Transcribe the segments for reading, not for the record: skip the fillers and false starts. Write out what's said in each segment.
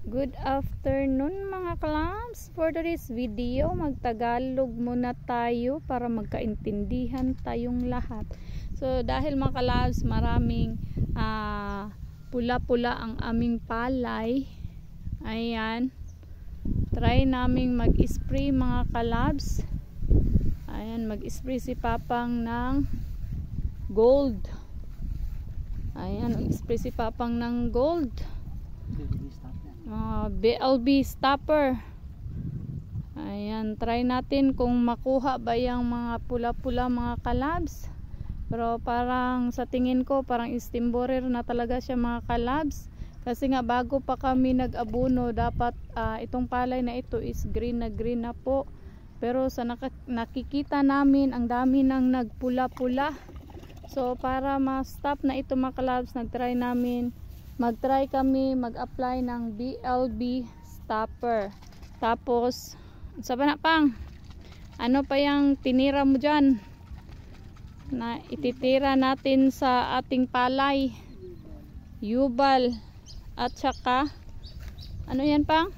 Good afternoon mga kalabs. For today's video, magtagalog muna tayo para magkaintindihan tayong lahat. So dahil mga kalabs, maraming pula-pula ang aming palay. Ayan. Try naming mag-spray mga kalabs. Ayan, mag-spray si Papang ng gold. Ayan, mag-spray si Papang ng gold. BLB stopper. Ayan, try natin kung makuha ba yung mga pula-pula mga kalabs. Pero parang sa tingin ko parang steam borer na talaga siya mga kalabs. Kasi nga bago pa kami nag-abuno, dapat itong palay na ito is green na po. Pero sa nakikita namin, ang dami nang nagpula-pula. So para ma-stop na ito mga kalabs, mag-try kami mag-apply ng BLB stopper. Tapos sabi na pang, ano pa yung tinira mo dyan na ititira natin sa ating palay? Yubal at saka ano yan pang?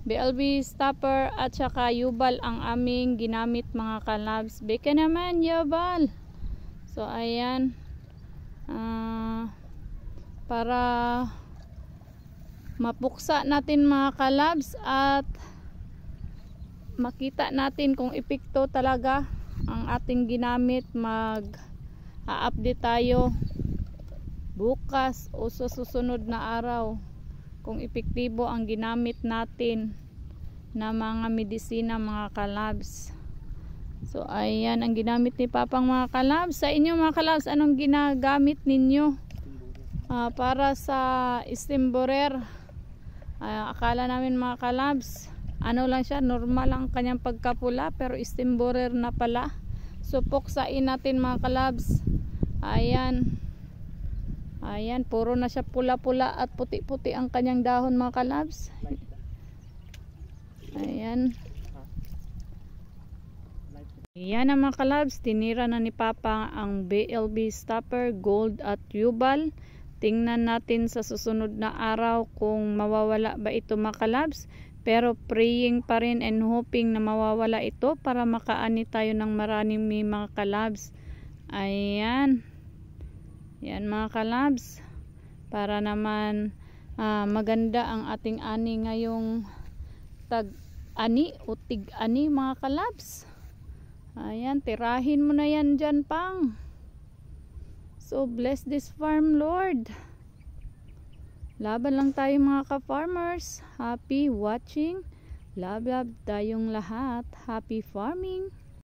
BLB stopper at saka Yubal ang aming ginamit mga kalabs. Beka naman Yubal. So ayan, para mapuksa natin mga kalabs at makita natin kung epekto talaga ang ating ginamit, mag-update tayo bukas o sa susunod na araw kung epektibo ang ginamit natin na mga medisina mga kalabs. So ayan ang ginamit ni Papang mga kalabs. Sa inyo mga kalabs, anong ginagamit ninyo? Para sa steam borer, akala namin mga kalabs ano lang siya, normal lang kanyang pagkapula, pero steam borer na pala. So puksain natin mga kalabs. Ayan, ayan, puro na siya pula-pula at puti-puti ang kanyang dahon mga kalabs. Ayan. Ayan na mga kalabs, tinira na ni Papa ang BLB stopper, gold at Yubal. Tingnan natin sa susunod na araw kung mawawala ba ito mga kalabs. Pero praying pa rin and hoping na mawawala ito para makaani tayo ng maraming mga kalabs. Ayan. Yan mga kalabs. Para naman maganda ang ating ani ngayong tag-ani o tig-ani mga kalabs. Ayan, tirahin mo na yan dyan pang. So bless this farm Lord. Laban lang tayo mga ka-farmers. Happy watching. Love tayong lahat. Happy farming.